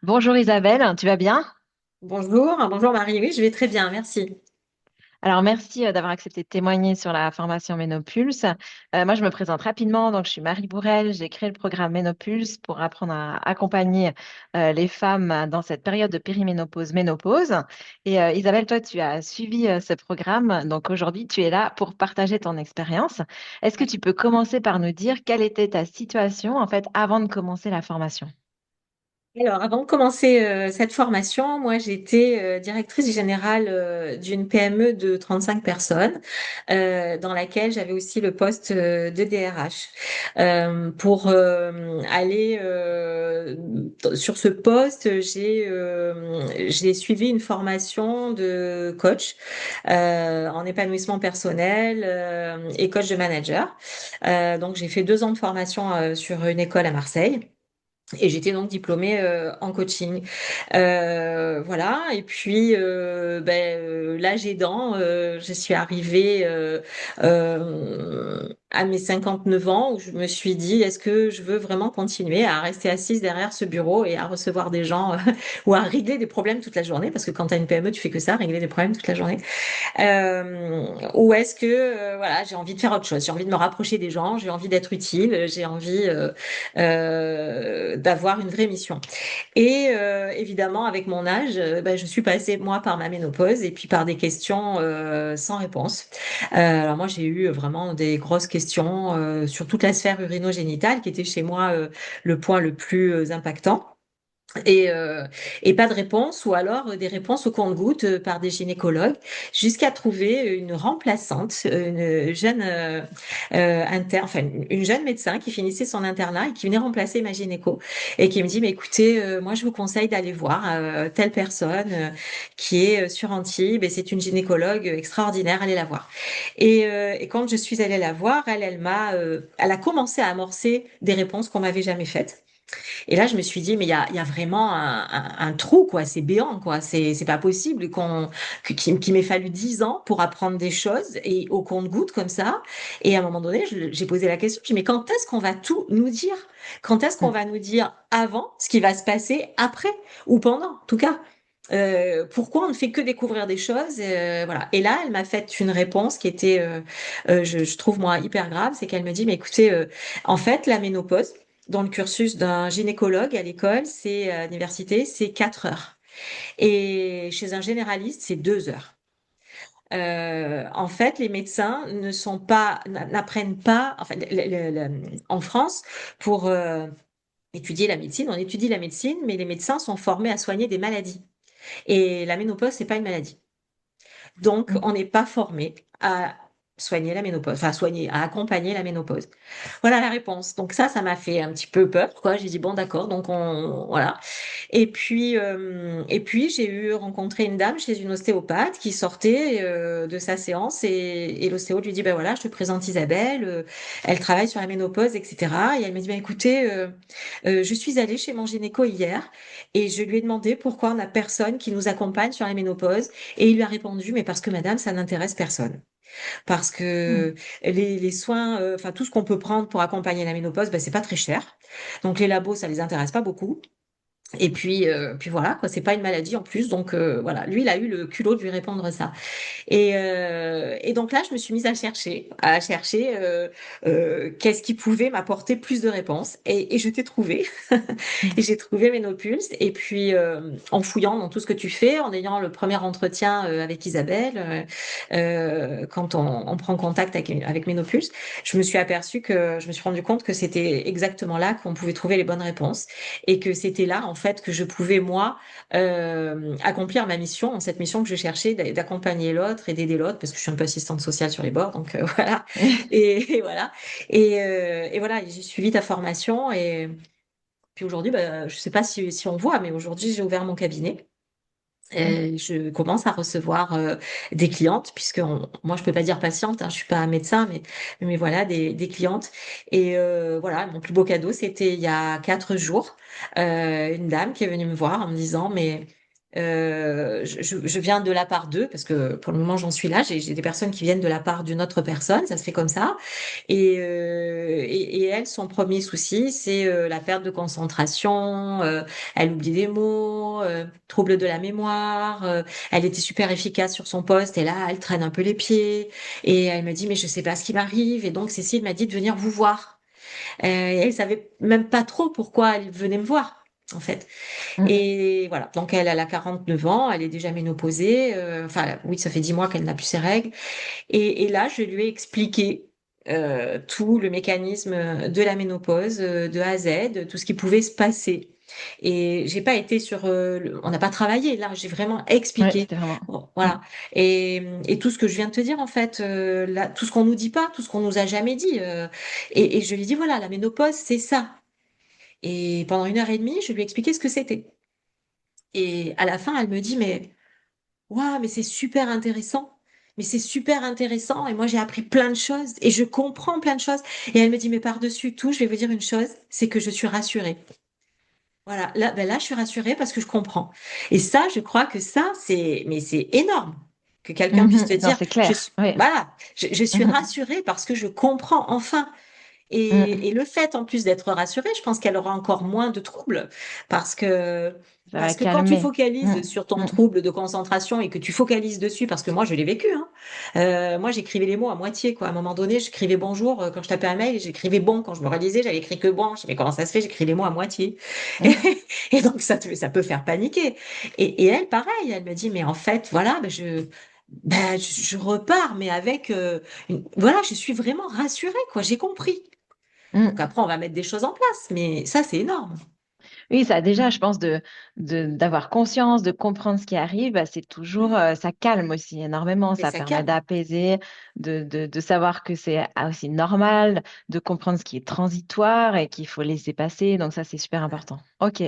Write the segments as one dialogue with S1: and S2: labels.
S1: Bonjour Isabelle, tu vas bien?
S2: Bonjour Marie, oui, je vais très bien, merci.
S1: Alors merci d'avoir accepté de témoigner sur la formation Ménopulse. Moi je me présente rapidement, donc je suis Marie Bourrel, j'ai créé le programme Ménopulse pour apprendre à accompagner les femmes dans cette période de périménopause, ménopause. Et Isabelle, toi tu as suivi ce programme, donc aujourd'hui tu es là pour partager ton expérience. Est-ce que
S2: Ouais.
S1: tu peux commencer par nous dire quelle était ta situation en fait avant de commencer la formation?
S2: Alors, avant de commencer cette formation, moi j'étais directrice générale d'une PME de 35 personnes, dans laquelle j'avais aussi le poste de DRH. Pour aller sur ce poste, j'ai suivi une formation de coach en épanouissement personnel et coach de manager. Donc j'ai fait 2 ans de formation sur une école à Marseille. Et j'étais donc diplômée en coaching. Voilà. Et puis, l'âge aidant, je suis arrivée à mes 59 ans où je me suis dit, est-ce que je veux vraiment continuer à rester assise derrière ce bureau et à recevoir des gens ou à régler des problèmes toute la journée? Parce que quand tu as une PME, tu fais que ça, régler des problèmes toute la journée. Ou est-ce que voilà, j'ai envie de faire autre chose, j'ai envie de me rapprocher des gens, j'ai envie d'être utile, j'ai envie d'avoir une vraie mission. Et évidemment, avec mon âge, je suis passée moi par ma ménopause et puis par des questions sans réponse. Alors moi, j'ai eu vraiment des grosses questions sur toute la sphère urinogénitale qui était chez moi le point le plus impactant. Et, euh, et pas de réponse, ou alors des réponses au compte-gouttes par des gynécologues, jusqu'à trouver une remplaçante, une jeune enfin une jeune médecin qui finissait son internat et qui venait remplacer ma gynéco et qui me dit, mais écoutez, moi je vous conseille d'aller voir telle personne qui est sur Antibes et c'est une gynécologue extraordinaire, allez la voir. Et quand je suis allée la voir, elle a commencé à amorcer des réponses qu'on m'avait jamais faites. Et là, je me suis dit, mais il y a vraiment un trou, quoi. C'est béant, quoi. C'est pas possible qu'il m'ait fallu 10 ans pour apprendre des choses et au compte-gouttes comme ça. Et à un moment donné, j'ai posé la question, je me suis dit, mais quand est-ce qu'on va tout nous dire? Quand est-ce qu'on va nous dire avant ce qui va se passer après ou pendant, en tout cas? Pourquoi on ne fait que découvrir des choses, voilà. Et là, elle m'a fait une réponse qui était, je trouve moi hyper grave, c'est qu'elle me dit, mais écoutez, en fait, la ménopause, dans le cursus d'un gynécologue à l'école, c'est à l'université, c'est 4 heures. Et chez un généraliste, c'est 2 heures. En fait, les médecins ne sont pas, n'apprennent pas, enfin, en France, pour étudier la médecine, on étudie la médecine, mais les médecins sont formés à soigner des maladies. Et la ménopause, c'est pas une maladie. Donc, on n'est pas formé à soigner la ménopause, enfin, soigner, à accompagner la ménopause. Voilà la réponse. Donc ça m'a fait un petit peu peur, quoi. J'ai dit bon, d'accord, donc voilà. Et puis j'ai eu rencontré une dame chez une ostéopathe qui sortait de sa séance et l'ostéo lui dit ben voilà, je te présente Isabelle, elle travaille sur la ménopause, etc. Et elle m'a dit ben écoutez, je suis allée chez mon gynéco hier et je lui ai demandé pourquoi on n'a personne qui nous accompagne sur la ménopause et il lui a répondu mais parce que madame, ça n'intéresse personne. Parce que les soins, enfin tout ce qu'on peut prendre pour accompagner la ménopause, ben, c'est pas très cher. Donc les labos, ça les intéresse pas beaucoup. Et puis voilà, quoi, c'est pas une maladie en plus, donc voilà, lui, il a eu le culot de lui répondre ça. Et donc là, je me suis mise à chercher qu'est-ce qui pouvait m'apporter plus de réponses. Et je t'ai trouvé. Et j'ai trouvé Ménopulse. Et puis, en fouillant dans tout ce que tu fais, en ayant le premier entretien avec Isabelle, quand on prend contact avec Ménopulse, je me suis rendu compte que c'était exactement là qu'on pouvait trouver les bonnes réponses et que c'était là, en fait, que je pouvais, moi, accomplir ma mission, cette mission que je cherchais d'accompagner l'autre et d'aider l'autre, parce que je suis un peu assistante sociale sur les bords, donc voilà. Et voilà. Et voilà, j'ai suivi ta formation et puis aujourd'hui, je sais pas si on voit, mais aujourd'hui, j'ai ouvert mon cabinet. Et je commence à recevoir des clientes, puisque moi je peux pas dire patiente, hein, je suis pas un médecin, mais voilà des clientes. Et voilà, mon plus beau cadeau, c'était il y a 4 jours, une dame qui est venue me voir en me disant, mais Je viens de la part d'eux, parce que pour le moment j'en suis là, j'ai des personnes qui viennent de la part d'une autre personne, ça se fait comme ça. Et elle, son premier souci, c'est la perte de concentration, elle oublie des mots, trouble de la mémoire, elle était super efficace sur son poste, et là, elle traîne un peu les pieds, et elle me dit, mais je sais pas ce qui m'arrive, et donc Cécile m'a dit de venir vous voir. Et elle savait même pas trop pourquoi elle venait me voir. En fait.
S1: Mm.
S2: Et voilà, donc elle a 49 ans, elle est déjà ménopausée, enfin oui, ça fait 10 mois qu'elle n'a plus ses règles. Et là, je lui ai expliqué tout le mécanisme de la ménopause, de A à Z, tout ce qui pouvait se passer. Et j'ai pas été sur, on n'a pas travaillé là, j'ai vraiment
S1: Ouais,
S2: expliqué.
S1: c'était vraiment.
S2: Bon,
S1: Mm.
S2: voilà. Et tout ce que je viens de te dire en fait, là, tout ce qu'on nous dit pas, tout ce qu'on nous a jamais dit. Et je lui ai dit voilà, la ménopause, c'est ça. Et pendant 1 heure et demie, je lui ai expliqué ce que c'était. Et à la fin, elle me dit, mais waouh, mais c'est super intéressant. Mais c'est super intéressant. Et moi, j'ai appris plein de choses et je comprends plein de choses. Et elle me dit, mais par-dessus tout, je vais vous dire une chose, c'est que je suis rassurée. Voilà, là, ben là, je suis rassurée parce que je comprends. Et ça, je crois que ça, mais c'est énorme que quelqu'un puisse te
S1: Mhm. Non,
S2: dire,
S1: c'est clair. Oui.
S2: voilà, je suis
S1: Mhm.
S2: rassurée parce que je comprends enfin. Et
S1: Mm.
S2: le fait, en plus d'être rassurée, je pense qu'elle aura encore moins de troubles parce que,
S1: Ça va
S2: quand tu
S1: calmer.
S2: focalises
S1: Mm.
S2: sur ton
S1: Mm.
S2: trouble de concentration et que tu focalises dessus, parce que moi, je l'ai vécu, hein. Moi, j'écrivais les mots à moitié, quoi. À un moment donné, j'écrivais bonjour quand je tapais un mail et j'écrivais bon quand je me réalisais, j'avais écrit que bon. Je sais mais comment ça se fait, j'écris les mots à moitié. Et,
S1: Mm.
S2: et donc, ça peut faire paniquer. Et elle, pareil, elle me dit, mais en fait, voilà, je repars, mais avec, voilà, je suis vraiment rassurée, quoi. J'ai compris. Donc
S1: Mm.
S2: après, on va mettre des choses en place, mais ça, c'est énorme.
S1: Oui, ça déjà, je pense d'avoir conscience, de comprendre ce qui arrive, bah, c'est toujours, ça calme aussi énormément,
S2: Mais
S1: ça
S2: ça
S1: permet
S2: calme.
S1: d'apaiser, de savoir que c'est aussi normal, de comprendre ce qui est transitoire et qu'il faut laisser passer. Donc ça, c'est super
S2: Voilà.
S1: important. Ok.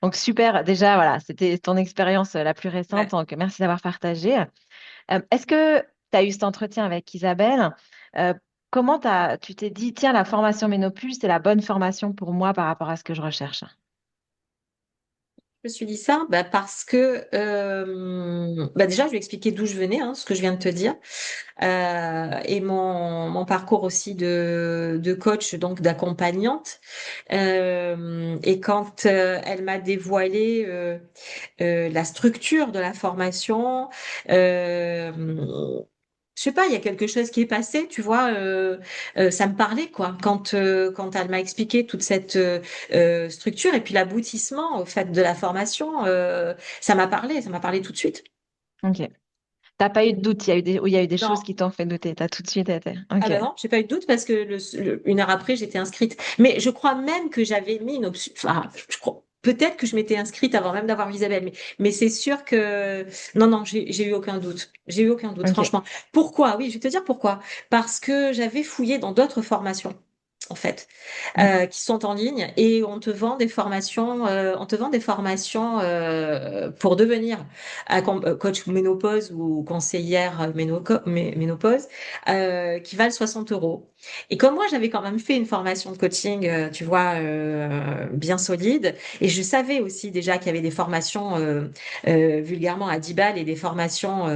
S1: Donc super. Déjà, voilà, c'était ton expérience la plus récente.
S2: Ouais.
S1: Donc merci d'avoir partagé. Est-ce que tu as eu cet entretien avec Isabelle? Euh, comment tu t'es dit, tiens, la formation Ménopule, c'est la bonne formation pour moi par rapport à ce que je recherche?
S2: Je me suis dit ça parce que déjà, je lui ai expliqué d'où je venais, hein, ce que je viens de te dire, et mon parcours aussi de coach, donc d'accompagnante. Et quand elle m'a dévoilé la structure de la formation, je sais pas, il y a quelque chose qui est passé, tu vois, ça me parlait quoi. Quand elle m'a expliqué toute cette structure et puis l'aboutissement au fait de la formation, ça m'a parlé tout de suite.
S1: Ok. T'as pas eu de doute, il y a eu des choses
S2: Non.
S1: qui t'ont fait douter. T'as tout de suite été.
S2: Ah
S1: Ok.
S2: ben non, j'ai pas eu de doute parce que 1 heure après, j'étais inscrite. Mais je crois même que j'avais mis une option. Enfin, je crois. Peut-être que je m'étais inscrite avant même d'avoir Isabelle, mais c'est sûr que non, non, j'ai eu aucun doute. J'ai eu aucun doute,
S1: Ok.
S2: franchement. Pourquoi? Oui, je vais te dire pourquoi. Parce que j'avais fouillé dans d'autres formations, en fait,
S1: Mm.
S2: qui sont en ligne et on te vend des formations pour devenir coach ménopause ou conseillère ménopause qui valent 60 euros. Et comme moi, j'avais quand même fait une formation de coaching, tu vois, bien solide, et je savais aussi déjà qu'il y avait des formations vulgairement à 10 balles et des formations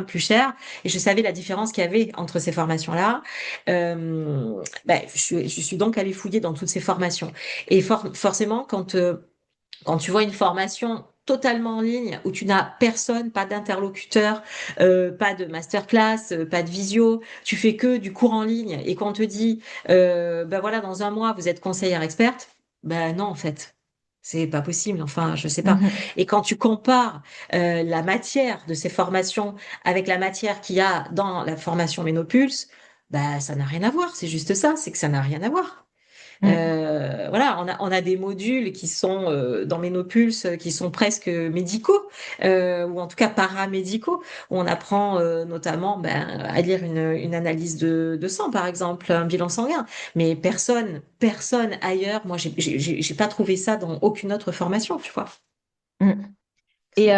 S2: plus chères, et je savais la différence qu'il y avait entre ces formations-là. Je suis donc allée fouiller dans toutes ces formations. Et forcément, quand tu vois une formation totalement en ligne où tu n'as personne, pas d'interlocuteur, pas de masterclass, pas de visio, tu fais que du cours en ligne et qu'on te dit, voilà, dans un mois, vous êtes conseillère experte, ben non, en fait. C'est pas possible, enfin, je sais pas.
S1: Mhm.
S2: Et quand tu compares la matière de ces formations avec la matière qu'il y a dans la formation Ménopulse, bah ça n'a rien à voir. C'est juste ça, c'est que ça n'a rien à voir.
S1: Mm.
S2: Voilà, on a des modules qui sont dans Ménopulse qui sont presque médicaux ou en tout cas paramédicaux où on apprend notamment à lire une analyse de sang par exemple, un bilan sanguin. Mais personne ailleurs, moi j'ai pas trouvé ça dans aucune autre formation, tu vois.
S1: Mm. Et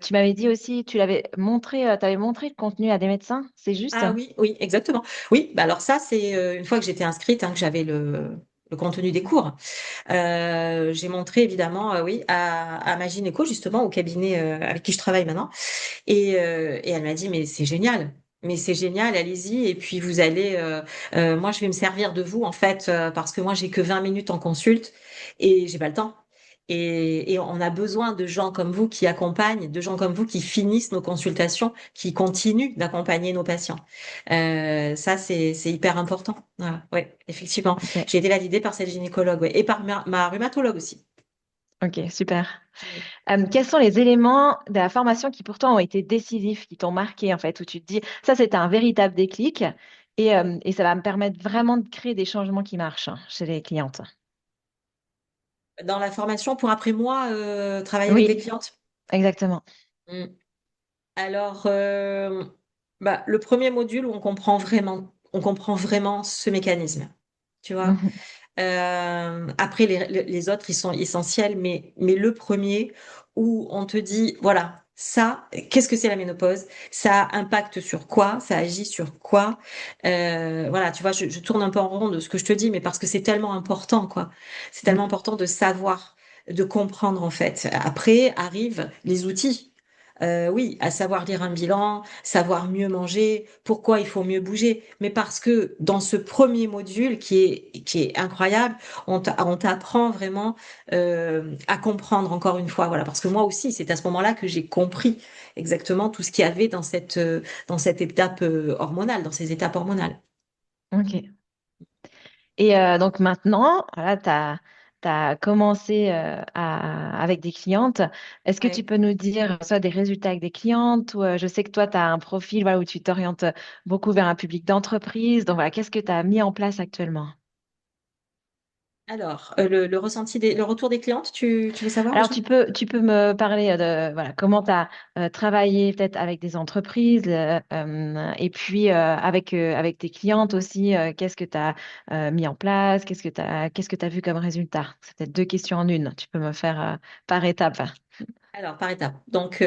S1: tu m'avais dit aussi, tu avais montré le contenu à des médecins, c'est juste?
S2: Ah oui, oui, exactement. Oui, bah alors ça c'est une fois que j'étais inscrite hein, que j'avais le contenu des cours. J'ai montré évidemment, oui, à ma gynéco justement au cabinet avec qui je travaille maintenant, et elle m'a dit mais c'est génial. Mais c'est génial, allez-y. Et puis vous allez, moi je vais me servir de vous en fait parce que moi j'ai que 20 minutes en consulte et j'ai pas le temps. Et on a besoin de gens comme vous qui accompagnent, de gens comme vous qui finissent nos consultations, qui continuent d'accompagner nos patients. Ça c'est hyper important. Voilà, ouais, effectivement.
S1: Ok,
S2: J'ai été validée par cette gynécologue, ouais, et par ma rhumatologue aussi.
S1: ok, super.
S2: Mm.
S1: Quels sont les éléments de la formation qui pourtant ont été décisifs, qui t'ont marqué en fait, où tu te dis, ça c'était un véritable déclic et ça va me permettre vraiment de créer des changements qui marchent chez les clientes.
S2: Dans la formation pour après moi travailler avec des
S1: Oui,
S2: clientes.
S1: exactement.
S2: Mm. Alors, bah, le premier module où on comprend vraiment ce mécanisme, tu vois.
S1: Mhm.
S2: Après, les autres, ils sont essentiels, mais le premier où on te dit, voilà, ça, qu'est-ce que c'est la ménopause? Ça impacte sur quoi? Ça agit sur quoi? Voilà, tu vois, je tourne un peu en rond de ce que je te dis, mais parce que c'est tellement important, quoi. C'est tellement
S1: Mm.
S2: important de savoir, de comprendre, en fait. Après arrivent les outils. Oui, à savoir lire un bilan, savoir mieux manger, pourquoi il faut mieux bouger, mais parce que dans ce premier module qui est incroyable, on t'apprend vraiment à comprendre encore une fois, voilà, parce que moi aussi, c'est à ce moment-là que j'ai compris exactement tout ce qu'il y avait dans cette étape hormonale, dans ces étapes hormonales.
S1: Ok. Et donc maintenant, voilà, tu as commencé avec des clientes. Est-ce que tu
S2: Ouais.
S1: peux nous dire soit des résultats avec des clientes ou je sais que toi, tu as un profil voilà, où tu t'orientes beaucoup vers un public d'entreprise. Donc voilà, qu'est-ce que tu as mis en place actuellement?
S2: Alors, le ressenti le retour des clientes, tu veux savoir
S1: Alors,
S2: déjà?
S1: tu peux me parler de voilà, comment tu as travaillé peut-être avec des entreprises et puis avec tes clientes aussi, qu'est-ce que tu as mis en place, qu'est-ce que tu vu comme résultat? C'est peut-être deux questions en une. Tu peux me faire par étape.
S2: Alors, par étapes. Donc,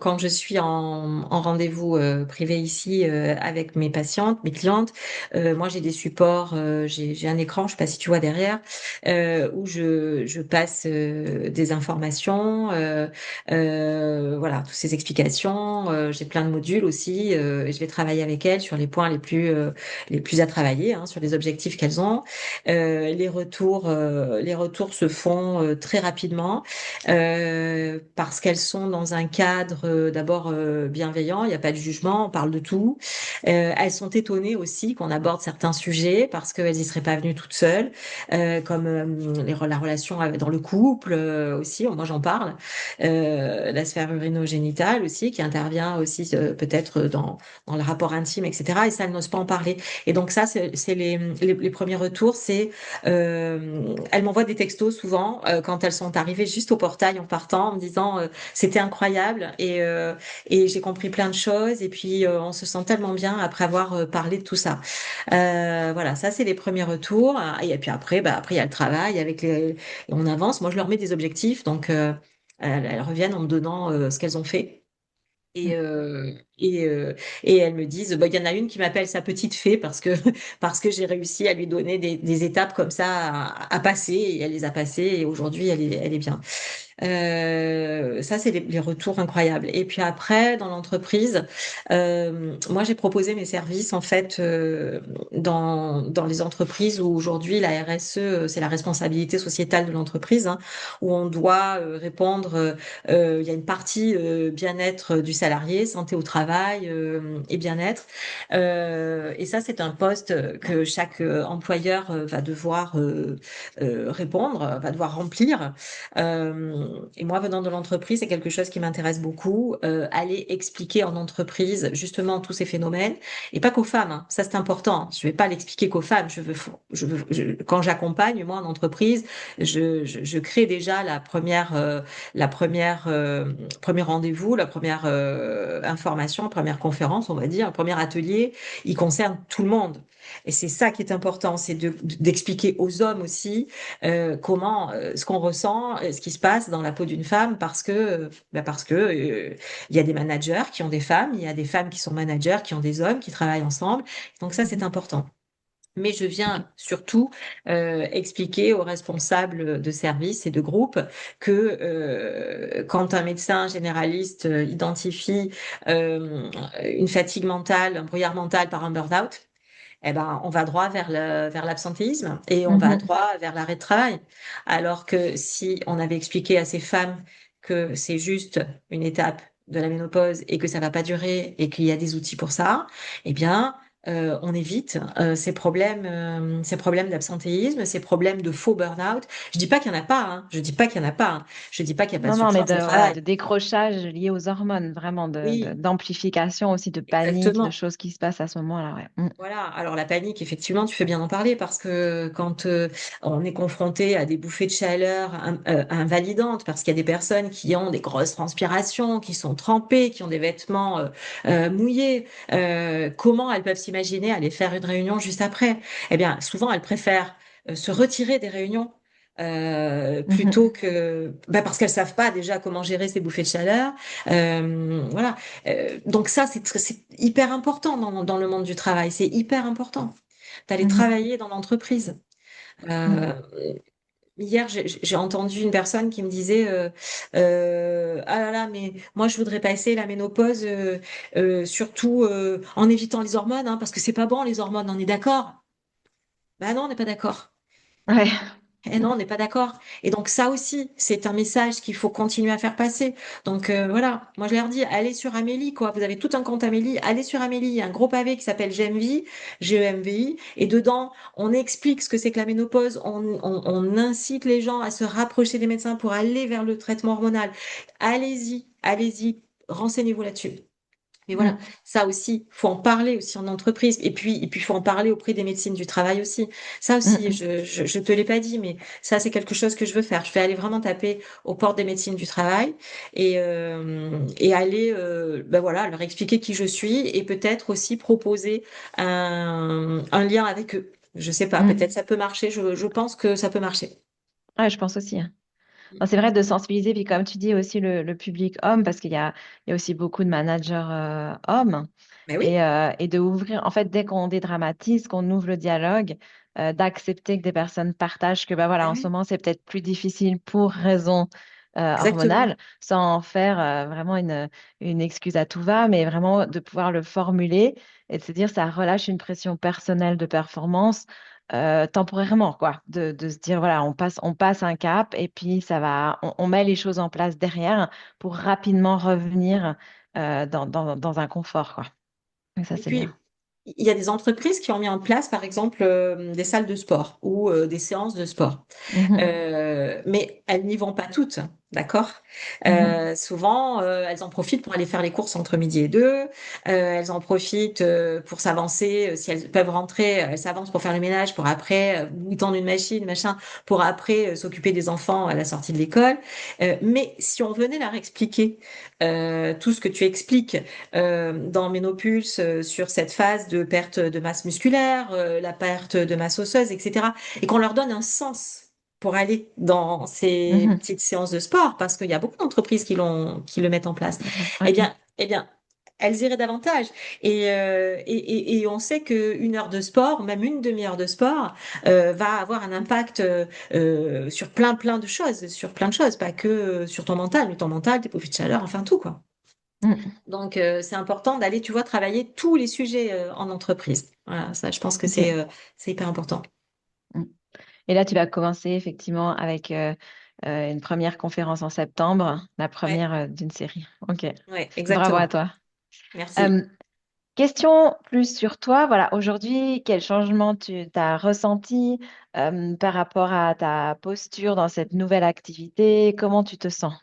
S2: quand je suis en rendez-vous privé ici avec mes patientes, mes clientes, moi j'ai des supports, j'ai un écran, je sais pas si tu vois derrière, où je passe des informations, voilà, toutes ces explications. J'ai plein de modules aussi, et je vais travailler avec elles sur les points les plus à travailler, hein, sur les objectifs qu'elles ont. Les retours se font très rapidement parce qu'elles sont dans un cadre d'abord bienveillant, il n'y a pas de jugement, on parle de tout. Elles sont étonnées aussi qu'on aborde certains sujets parce qu'elles n'y seraient pas venues toutes seules, comme la relation dans le couple aussi, moi j'en parle, la sphère urino-génitale aussi qui intervient aussi peut-être dans le rapport intime, etc. Et ça, elles n'osent pas en parler. Et donc ça, c'est les premiers retours, c'est elles m'envoient des textos souvent quand elles sont arrivées juste au portail en partant, en me disant c'était incroyable et j'ai compris plein de choses et puis on se sent tellement bien après avoir parlé de tout ça. Voilà, ça c'est les premiers retours et puis après, bah après il y a le travail avec on avance. Moi je leur mets des objectifs donc elles reviennent en me donnant ce qu'elles ont fait. Et, et elles me disent, bah, il y en a une qui m'appelle sa petite fée parce que, parce que j'ai réussi à lui donner des étapes comme ça à passer et elle les a passées et aujourd'hui elle est bien. Ça, c'est les retours incroyables. Et puis après, dans l'entreprise, moi, j'ai proposé mes services en fait dans les entreprises où aujourd'hui la RSE, c'est la responsabilité sociétale de l'entreprise, hein, où on doit répondre. Il y a une partie bien-être du salarié, santé au travail et bien-être. Et ça, c'est un poste que chaque employeur va devoir répondre, va devoir remplir. Et moi, venant de l'entreprise, c'est quelque chose qui m'intéresse beaucoup. Aller expliquer en entreprise justement tous ces phénomènes, et pas qu'aux femmes, hein. Ça, c'est important. Je vais pas l'expliquer qu'aux femmes. Quand j'accompagne, moi, en entreprise, je crée déjà la première, premier rendez-vous, la première information, première conférence, on va dire, un premier atelier. Il concerne tout le monde. Et c'est ça qui est important, c'est d'expliquer aux hommes aussi comment ce qu'on ressent, ce qui se passe dans la peau d'une femme, parce que il y a des managers qui ont des femmes, il y a des femmes qui sont managers, qui ont des hommes, qui travaillent ensemble. Donc ça, c'est
S1: Mhm.
S2: important. Mais je viens surtout expliquer aux responsables de service et de groupe que quand un médecin généraliste identifie une fatigue mentale, un brouillard mental par un burn-out, eh ben, on va droit vers l'absentéisme et on va
S1: Mhm.
S2: droit vers l'arrêt de travail. Alors que si on avait expliqué à ces femmes que c'est juste une étape de la ménopause et que ça va pas durer et qu'il y a des outils pour ça, eh bien, on évite ces problèmes d'absentéisme, ces problèmes de faux burn-out. Je dis pas qu'il y en a pas, hein. Je dis pas qu'il y en a pas, hein. Je dis pas qu'il y a pas de
S1: Non, non, mais
S2: souffrance
S1: de,
S2: au
S1: voilà,
S2: travail.
S1: de décrochage lié aux hormones, vraiment,
S2: Oui,
S1: d'amplification aussi, de panique, de
S2: exactement.
S1: choses qui se passent à ce moment-là, ouais. Mm.
S2: Voilà, alors la panique, effectivement, tu fais bien d'en parler parce que quand on est confronté à des bouffées de chaleur invalidantes, parce qu'il y a des personnes qui ont des grosses transpirations, qui sont trempées, qui ont des vêtements mouillés, comment elles peuvent s'imaginer aller faire une réunion juste après? Eh bien, souvent, elles préfèrent se retirer des réunions. Plutôt
S1: Mhm.
S2: que parce qu'elles savent pas déjà comment gérer ces bouffées de chaleur. Voilà. Donc ça, c'est hyper important dans le monde du travail. C'est hyper important d'aller
S1: Mhm.
S2: travailler dans l'entreprise.
S1: Mhm.
S2: Euh, Hier, j'ai entendu une personne qui me disait ah là là, mais moi, je voudrais passer la ménopause, surtout en évitant les hormones, hein, parce que c'est pas bon, les hormones, on est d'accord? Ben non, on n'est pas d'accord.
S1: Ouais.
S2: Eh non, on n'est pas d'accord. Et donc ça aussi, c'est un message qu'il faut continuer à faire passer. Donc voilà, moi je leur dis, allez sur Amélie, quoi. Vous avez tout un compte Amélie, allez sur Amélie. Il y a un gros pavé qui s'appelle GMV, GEMVI, et dedans, on explique ce que c'est que la ménopause, on incite les gens à se rapprocher des médecins pour aller vers le traitement hormonal. Allez-y, allez-y, renseignez-vous là-dessus. Mais voilà,
S1: Mm.
S2: ça aussi, faut en parler aussi en entreprise. Et puis, faut en parler auprès des médecines du travail aussi. Ça aussi,
S1: Mm.
S2: je te l'ai pas dit, mais ça, c'est quelque chose que je veux faire. Je vais aller vraiment taper aux portes des médecines du travail et aller, ben voilà, leur expliquer qui je suis et peut-être aussi proposer un lien avec eux. Je sais pas, peut-être
S1: Mm.
S2: ça peut marcher. Je pense que ça peut marcher.
S1: Ouais, je pense aussi, hein. Non, c'est vrai de sensibiliser, puis comme tu dis aussi le public homme, parce il y a aussi beaucoup de managers hommes,
S2: Mais oui,
S1: et de ouvrir, en fait, dès qu'on dédramatise, qu'on ouvre le dialogue, d'accepter que des personnes partagent que, bah voilà,
S2: ben
S1: en ce
S2: oui,
S1: moment, c'est peut-être plus difficile pour raison
S2: exactement.
S1: hormonale, sans en faire vraiment une excuse à tout va, mais vraiment de pouvoir le formuler et de se dire, ça relâche une pression personnelle de performance temporairement, quoi, de se dire, voilà, on passe un cap et puis on met les choses en place derrière pour rapidement revenir dans un confort, quoi. Et ça,
S2: Et
S1: c'est bien.
S2: puis, il y a des entreprises qui ont mis en place, par exemple, des salles de sport ou des séances de sport.
S1: Mhm,
S2: Mais elles n'y vont pas toutes, d'accord?
S1: mhm,
S2: Souvent, elles en profitent pour aller faire les courses entre midi et deux. Elles en profitent pour s'avancer. Si elles peuvent rentrer, elles s'avancent pour faire le ménage, pour après tendre une machine, machin, pour après s'occuper des enfants à la sortie de l'école. Mais si on venait leur expliquer tout ce que tu expliques dans Ménopulse sur cette phase de perte de masse musculaire, la perte de masse osseuse, etc., et qu'on leur donne un sens pour aller dans ces
S1: mhm.
S2: petites séances de sport, parce qu'il y a beaucoup d'entreprises qui le mettent en place,
S1: Ouais.
S2: eh bien, elles iraient davantage. Et on sait qu'une heure de sport, même une demi-heure de sport, va avoir un impact sur plein de choses, sur plein de choses, pas que sur ton mental, mais ton mental, tes bouffées de chaleur, enfin tout, quoi.
S1: Mm.
S2: Donc, c'est important d'aller, tu vois, travailler tous les sujets en entreprise. Voilà, ça, je pense que
S1: Ok.
S2: c'est hyper important.
S1: Mm. Et là, tu vas commencer effectivement avec une première conférence en septembre, la
S2: Ouais,
S1: première d'une série. Ok.
S2: ouais,
S1: Bravo à
S2: exactement.
S1: toi.
S2: Merci.
S1: Euh, Question plus sur toi. Voilà, aujourd'hui, quel changement tu as ressenti par rapport à ta posture dans cette nouvelle activité? Comment tu te sens?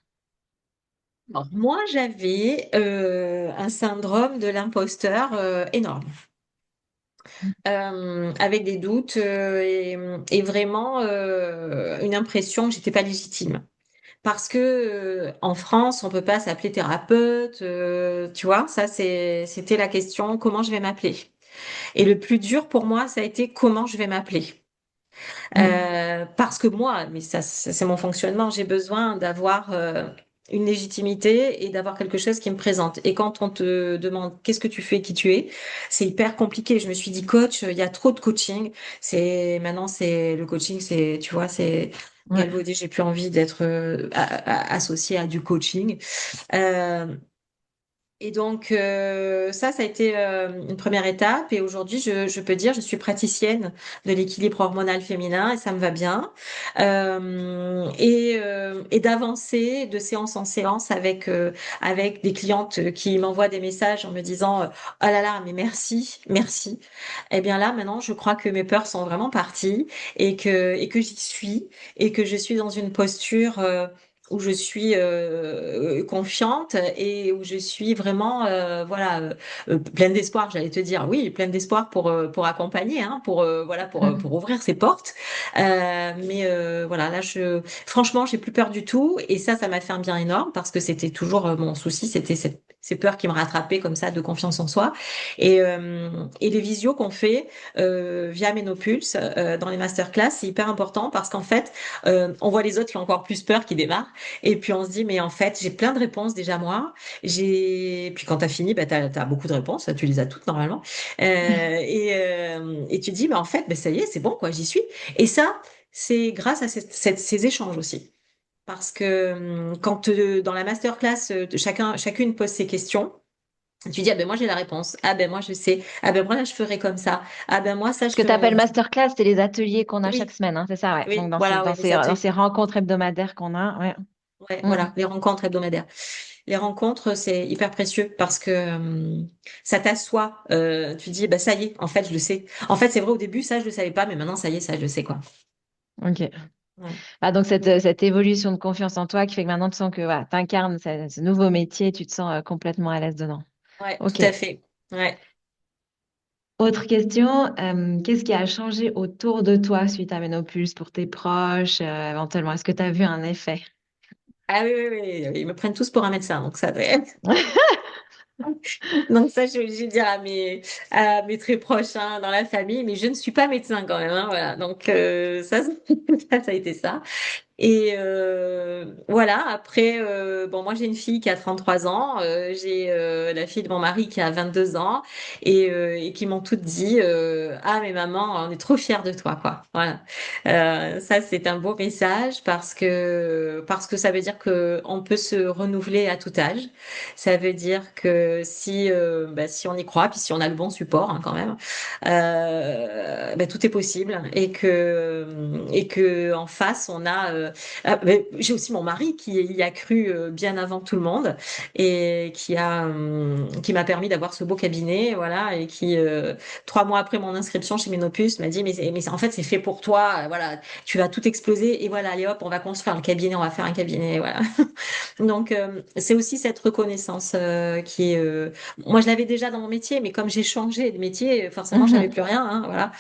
S2: Alors, moi, j'avais un syndrome de l'imposteur énorme, avec des doutes et vraiment une impression que j'étais pas légitime. Parce que en France, on peut pas s'appeler thérapeute, tu vois, ça c'était la question, comment je vais m'appeler? Et le plus dur pour moi, ça a été comment je vais m'appeler.
S1: Mm,
S2: Parce que moi, mais ça c'est mon fonctionnement, j'ai besoin d'avoir une légitimité et d'avoir quelque chose qui me présente. Et quand on te demande qu'est-ce que tu fais, qui tu es, c'est hyper compliqué. Je me suis dit coach, il y a trop de coaching. C'est maintenant c'est le coaching, c'est tu vois, c'est
S1: Ouais.
S2: galvaudé. J'ai plus envie d'être associée à du coaching. Euh, et donc ça a été une première étape. Et aujourd'hui, je peux dire, je suis praticienne de l'équilibre hormonal féminin et ça me va bien. Et d'avancer de séance en séance avec des clientes qui m'envoient des messages en me disant oh là là, mais merci, merci. Eh bien là, maintenant, je crois que mes peurs sont vraiment parties et que j'y suis et que je suis dans une posture où je suis confiante et où je suis vraiment voilà pleine d'espoir, j'allais te dire oui, pleine d'espoir pour accompagner hein, pour ouvrir ses portes. Mais voilà, là je franchement, j'ai plus peur du tout et ça m'a fait un bien énorme parce que c'était toujours mon souci, c'était ces peurs qui me rattrapaient comme ça de confiance en soi et les visios qu'on fait via Ménopulse dans les masterclass, c'est hyper important parce qu'en fait, on voit les autres qui ont encore plus peur qui démarrent et puis on se dit, mais en fait, j'ai plein de réponses déjà moi. Puis quand t'as fini, bah, t'as beaucoup de réponses, tu les as toutes normalement. Et tu te dis, mais en fait, bah, ça y est, c'est bon, quoi, j'y suis. Et ça, c'est grâce à ces échanges aussi. Parce que quand dans la masterclass, chacune pose ses questions, tu dis, ah ben moi j'ai la réponse. Ah ben moi je sais. Ah ben moi là je ferai comme ça. Ah ben moi ça je
S1: Ce que tu
S2: ferai.
S1: appelles masterclass, c'est les ateliers qu'on a chaque
S2: Oui,
S1: semaine, hein, c'est ça, ouais. Donc,
S2: oui, voilà, oui, les
S1: dans
S2: ateliers.
S1: ces rencontres hebdomadaires qu'on a, ouais.
S2: Ouais,
S1: Mm.
S2: voilà, les rencontres hebdomadaires. Les rencontres, c'est hyper précieux parce que ça t'assoit. Tu dis, bah ça y est, en fait, je le sais. En fait, c'est vrai, au début, ça, je le savais pas, mais maintenant, ça y est, ça, je le sais, quoi.
S1: Ok.
S2: Ouais.
S1: Ah, donc, cette évolution de confiance en toi qui fait que maintenant, tu sens que voilà, tu incarnes ce nouveau métier, tu te sens complètement à l'aise dedans.
S2: Ouais, tout
S1: Ok.
S2: à fait. Ouais.
S1: Autre question, qu'est-ce qui a changé autour de toi suite à Ménopause pour tes proches, éventuellement? Est-ce que tu as vu un effet?
S2: Ah oui, oui, oui, ils me prennent tous pour un médecin, donc ça doit être. Donc ça, je vais dire à mes très proches hein, dans la famille, mais je ne suis pas médecin quand même. Hein, voilà. Donc ça, ça a été ça. Et voilà, après, bon, moi j'ai une fille qui a 33 ans, j'ai la fille de mon mari qui a 22 ans et qui m'ont toutes dit ah mais maman, on est trop fiers de toi quoi. Voilà. Ça c'est un beau message parce que ça veut dire que on peut se renouveler à tout âge. Ça veut dire que si on y croit, puis si on a le bon support hein, quand même, tout est possible et que en face on a mais j'ai aussi mon mari qui y a cru bien avant tout le monde et qui m'a permis d'avoir ce beau cabinet, voilà, et qui 3 mois après mon inscription chez Ménopus m'a dit mais en fait c'est fait pour toi, voilà, tu vas tout exploser et voilà, allez hop, on va construire le cabinet, on va faire un cabinet, voilà. Donc c'est aussi cette reconnaissance qui est moi je l'avais déjà dans mon métier, mais comme j'ai changé de métier, forcément j'avais
S1: Mhm.
S2: plus rien, hein, voilà.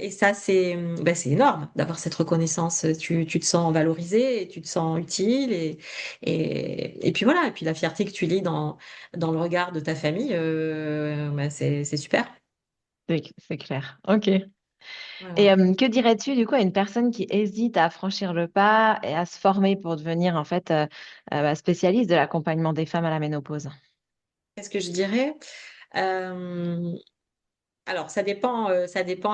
S2: Et ça, c'est énorme d'avoir cette reconnaissance. Tu te sens valorisé, et tu te sens utile, et puis voilà. Et puis la fierté que tu lis dans le regard de ta famille, c'est super.
S1: C'est clair. Ok. Et
S2: Voilà.
S1: que dirais-tu du coup à une personne qui hésite à franchir le pas et à se former pour devenir en fait spécialiste de l'accompagnement des femmes à la ménopause?
S2: Qu'est-ce que je dirais? Euh, alors, ça dépend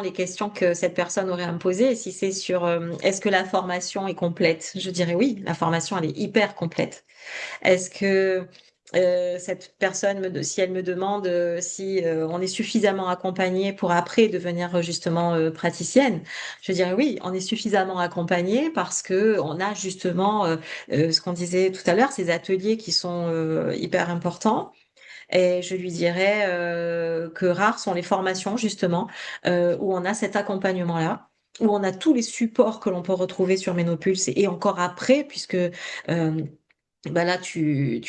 S2: les questions que cette personne aurait à me poser. Si c'est sur est-ce que la formation est complète? Je dirais oui, la formation, elle est hyper complète. Est-ce que cette personne, si elle me demande si on est suffisamment accompagné pour après devenir justement praticienne, je dirais oui, on est suffisamment accompagné parce que on a justement ce qu'on disait tout à l'heure, ces ateliers qui sont hyper importants. Et je lui dirais que rares sont les formations justement où on a cet accompagnement-là, où on a tous les supports que l'on peut retrouver sur Ménopulse et encore après, puisque là tu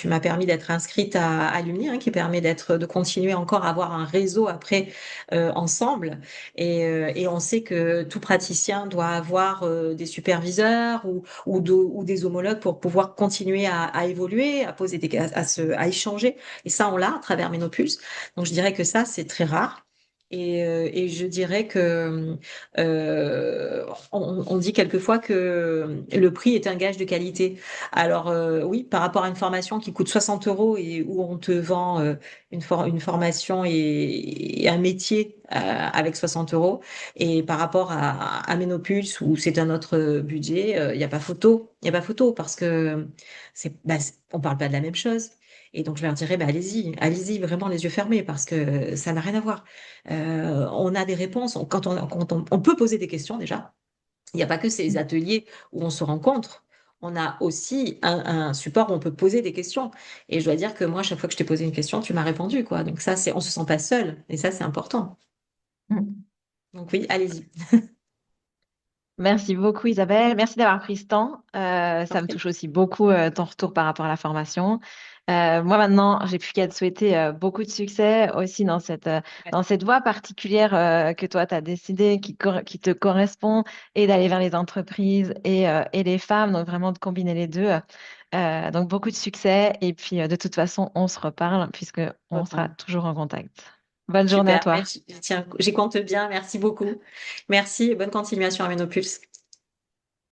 S2: m'as permis d'être inscrite à Lumni, hein, qui permet de continuer encore à avoir un réseau après ensemble. Et on sait que tout praticien doit avoir des superviseurs ou des homologues pour pouvoir continuer à évoluer, à poser à échanger. Et ça, on l'a à travers Ménopulse. Donc, je dirais que ça, c'est très rare. Et je dirais que on dit quelquefois que le prix est un gage de qualité. Alors oui, par rapport à une formation qui coûte 60 euros et où on te vend une formation et un métier avec 60 euros, et par rapport à Ménopulse où c'est un autre budget, il n'y a pas photo. Il n'y a pas photo parce que on parle pas de la même chose. Et donc, je leur dirais, bah, allez-y, allez-y, vraiment les yeux fermés, parce que ça n'a rien à voir. On a des réponses. On peut poser des questions déjà. Il n'y a pas que ces ateliers où on se rencontre. On a aussi un support où on peut poser des questions. Et je dois dire que moi, chaque fois que je t'ai posé une question, tu m'as répondu, quoi. Donc ça, on se sent pas seul. Et ça, c'est important.
S1: Mm.
S2: Donc oui, allez-y.
S1: Merci beaucoup Isabelle, merci d'avoir pris ce temps.
S2: T'en
S1: Ça me
S2: prie.
S1: touche aussi beaucoup ton retour par rapport à la formation. Moi maintenant, j'ai plus qu'à te souhaiter beaucoup de succès aussi
S2: Ouais,
S1: dans cette voie particulière que toi tu as décidé, qui te correspond, et d'aller vers les entreprises et les femmes, donc vraiment de combiner les deux. Donc beaucoup de succès et puis de toute façon, on se reparle puisque on sera
S2: reparle.
S1: toujours en contact. Bonne journée à
S2: Super.
S1: toi.
S2: Merci. Tiens, j'y compte bien. Merci beaucoup. Merci et bonne continuation à Ménopulse.